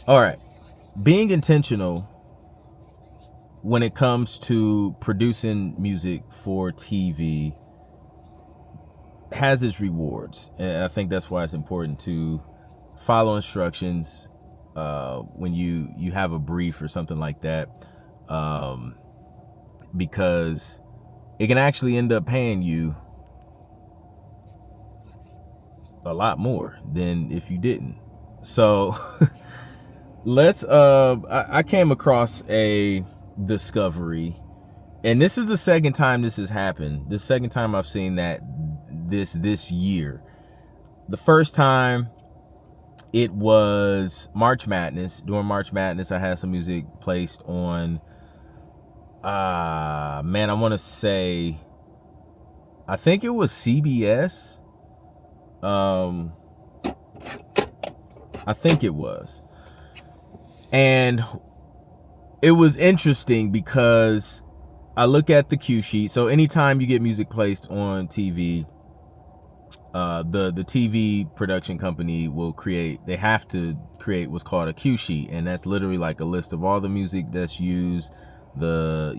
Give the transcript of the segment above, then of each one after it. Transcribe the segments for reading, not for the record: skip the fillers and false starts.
All right. Being intentional when it comes to producing music for TV has its rewards. And I think that's why it's important to follow instructions when you have a brief or something like that, um, because it can actually end up paying you a lot more than if you didn't. So I came across a discovery, and this is the second time this has happened. The second time I've seen that this year. The first time, it was March Madness. During March Madness, I had some music placed on man, I want to say, I think it was CBS. I think it was. And it was interesting because I look at the cue sheet. So anytime you get music placed on TV, the TV production company will they have to create what's called a cue sheet, and that's literally like a list of all the music that's used, the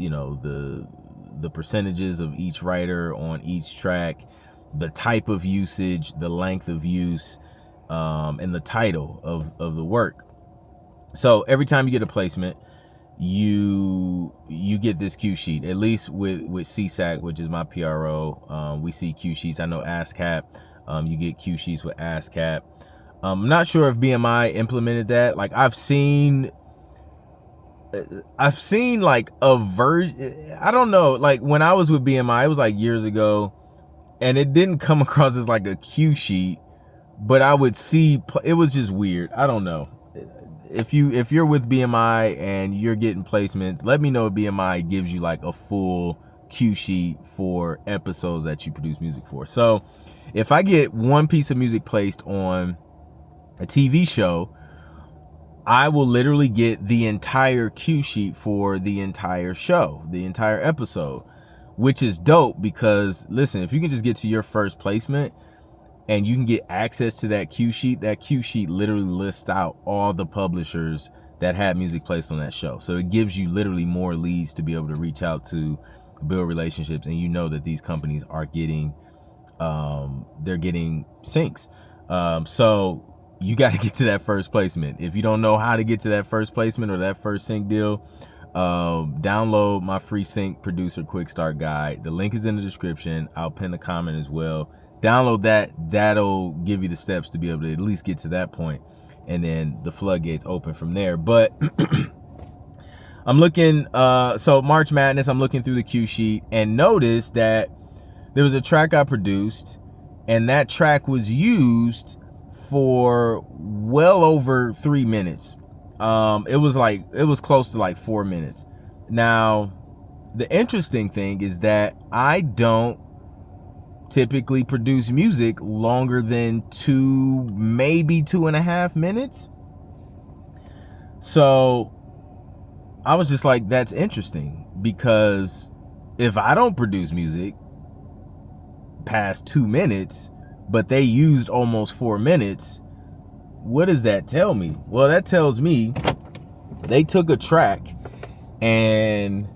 percentages of each writer on each track, the type of usage, the length of use, and the title of the work. So every time you get a placement, you get this cue sheet. At least with CSAC, which is my PRO, we see cue sheets. I know ASCAP, you get cue sheets with ASCAP. I'm not sure if BMI implemented that. Like I've seen like a version. I don't know. Like when I was with BMI, it was like years ago, and it didn't come across as like a cue sheet, but I would see. It was just weird. I don't know. If you're with BMI and you're getting placements, let me know if BMI gives you like a full cue sheet for episodes that you produce music for. So if I get one piece of music placed on a TV show, I will literally get the entire cue sheet for the entire show, the entire episode, which is dope because listen, if you can just get to your first placement and you can get access to that cue sheet literally lists out all the publishers that had music placed on that show. So it gives you literally more leads to be able to reach out to, build relationships, and you know that these companies are getting they're getting syncs. So you got to get to that first placement. If you don't know how to get to that first placement or that first sync deal, download my free sync producer quick start guide. The link is in the description. I'll pin a comment as well. Download that. That'll give you the steps to be able to at least get to that point, and then the floodgates open from there. But I'm looking, so March Madness, I'm looking through the cue sheet and noticed that there was a track I produced, and that track was used for well over 3 minutes. It was close to like 4 minutes. Now, the interesting thing is that I don't typically produce music longer than 2, maybe 2.5 minutes. So I was just like, that's interesting, because if I don't produce music past 2 minutes, but they used almost 4 minutes, what does that tell me? Well, that tells me they took a track and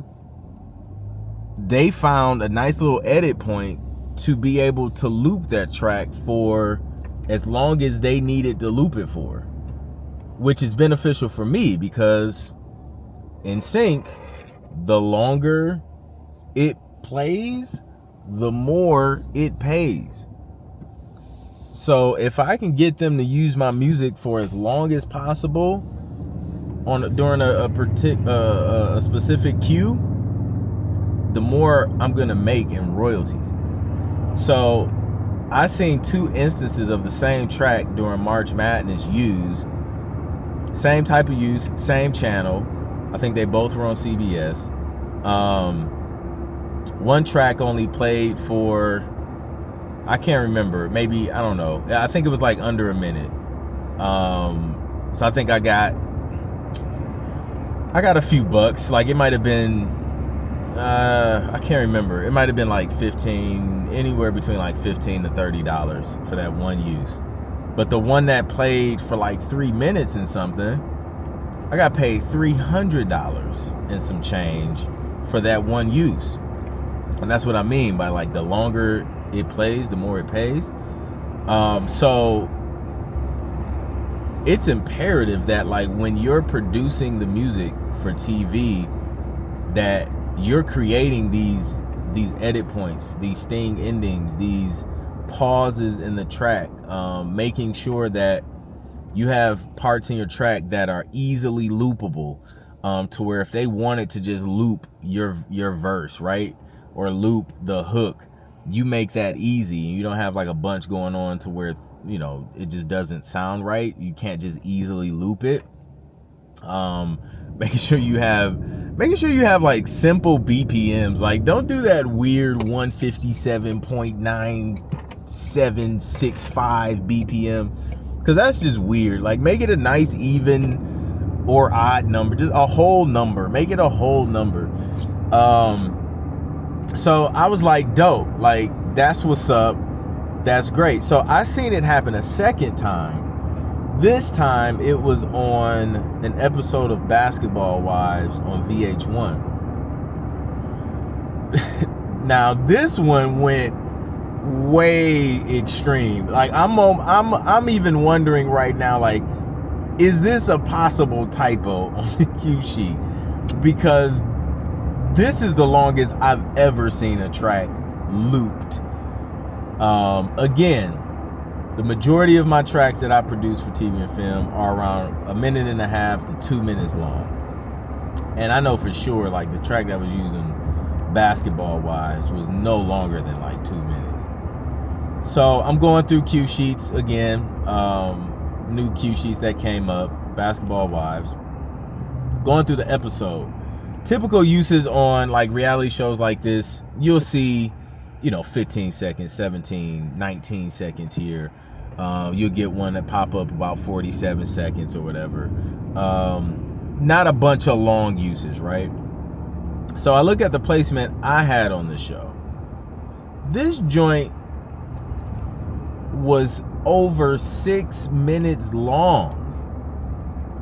they found a nice little edit point to be able to loop that track for as long as they needed to loop it for, which is beneficial for me because in sync, the longer it plays, the more it pays. So if I can get them to use my music for as long as possible during a specific cue, the more I'm gonna make in royalties. So I seen 2 instances of the same track during March Madness used, same type of use, same channel. I think they both were on CBS. One track only played for, I can't remember, maybe, I don't know, I think it was like under a minute. So I think I got a few bucks. Like it might have been, I can't remember, it might have been like 15, anywhere between like $15 to $30 for that one use. But the one that played for like 3 minutes and something, I got paid $300 and some change for that one use. And that's what I mean by like the longer it plays, the more it pays. So it's imperative that like when you're producing the music for TV, that you're creating these edit points, these sting endings, these pauses in the track, making sure that you have parts in your track that are easily loopable, to where if they wanted to just loop your verse, right, or loop the hook, you make that easy. You don't have like a bunch going on to where, you know, it just doesn't sound right. You can't just easily loop it. Making sure you have like simple BPMs. Like, don't do that weird 157.9765 BPM, because that's just weird. Like, make it a nice even or odd number, just a whole number. Make it a whole number. So I was like, dope, like that's what's up, that's great. So I seen it happen a second time. This time it was on an episode of Basketball Wives on VH1. Now this one went way extreme. Like I'm even wondering right now, like, is this a possible typo on the cue sheet? Because this is the longest I've ever seen a track looped. Again, the majority of my tracks that I produce for TV and film are around 1.5 minutes to 2 minutes long. And I know for sure, like, the track that was using Basketball Wives was no longer than like 2 minutes. So I'm going through cue sheets again, new cue sheets that came up, Basketball Wives, going through the episode. Typical uses on like reality shows like this, you'll see, you know, 15 seconds, 17, 19 seconds here. You'll get one that pop up about 47 seconds or whatever. Not a bunch of long uses, right? So I look at the placement I had on the show. This joint was over 6 minutes long.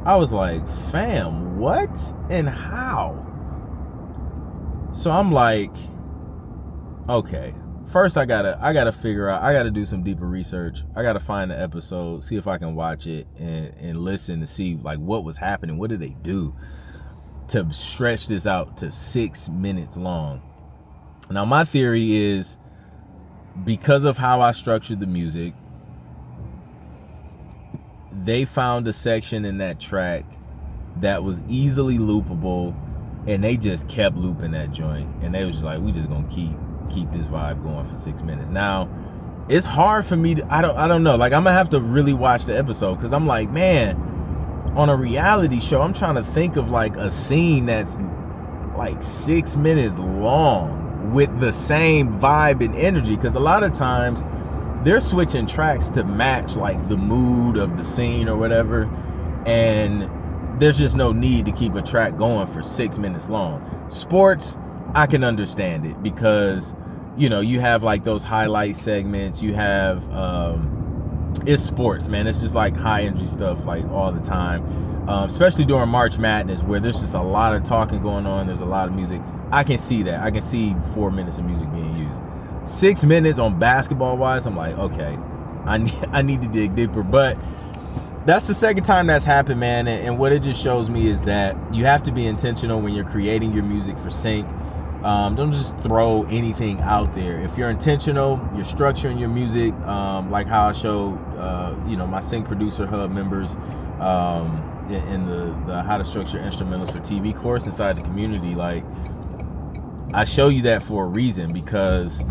I was like, fam, what and how? So I'm like, okay, first I gotta figure out, I gotta do some deeper research. I gotta find the episode, see if I can watch it and listen to see like what was happening. What did they do to stretch this out to 6 minutes long? Now my theory is, because of how I structured the music, they found a section in that track that was easily loopable, and they just kept looping that joint, and they was just like, we just gonna keep this vibe going for 6 minutes. Now it's hard for me to, I don't know, like I'm gonna have to really watch the episode, because I'm like, man, on a reality show, I'm trying to think of like a scene that's like 6 minutes long with the same vibe and energy, because a lot of times they're switching tracks to match like the mood of the scene or whatever, and there's just no need to keep a track going for 6 minutes long. Sports, I can understand it, because, you know, you have like those highlight segments, you have it's sports, man. It's just like high energy stuff like all the time, especially during March Madness, where there's just a lot of talking going on, there's a lot of music. I can see that. I can see 4 minutes of music being used. 6 minutes on Basketball Wives, I'm like, okay, I need to dig deeper. But that's the second time that's happened, man. And what it just shows me is that you have to be intentional when you're creating your music for sync. Don't just throw anything out there. If you're intentional, you're structuring your music, like how I showed, you know, my Sync Producer Hub members in the How to Structure Instrumentals for TV course inside the community. Like, I show you that for a reason, because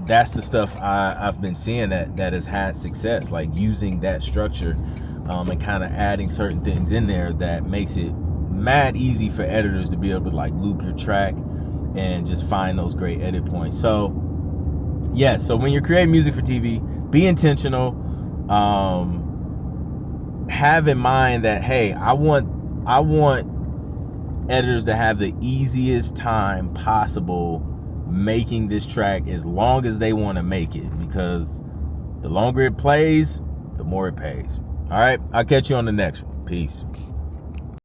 that's the stuff I've been seeing that has had success, like using that structure and kind of adding certain things in there that makes it mad easy for editors to be able to like loop your track and just find those great edit points. So yeah, so when you're creating music for TV, be intentional. Have in mind that, hey, I want editors to have the easiest time possible making this track as long as they want to make it, because the longer it plays, the more it pays. All right, I'll catch you on the next one. Peace.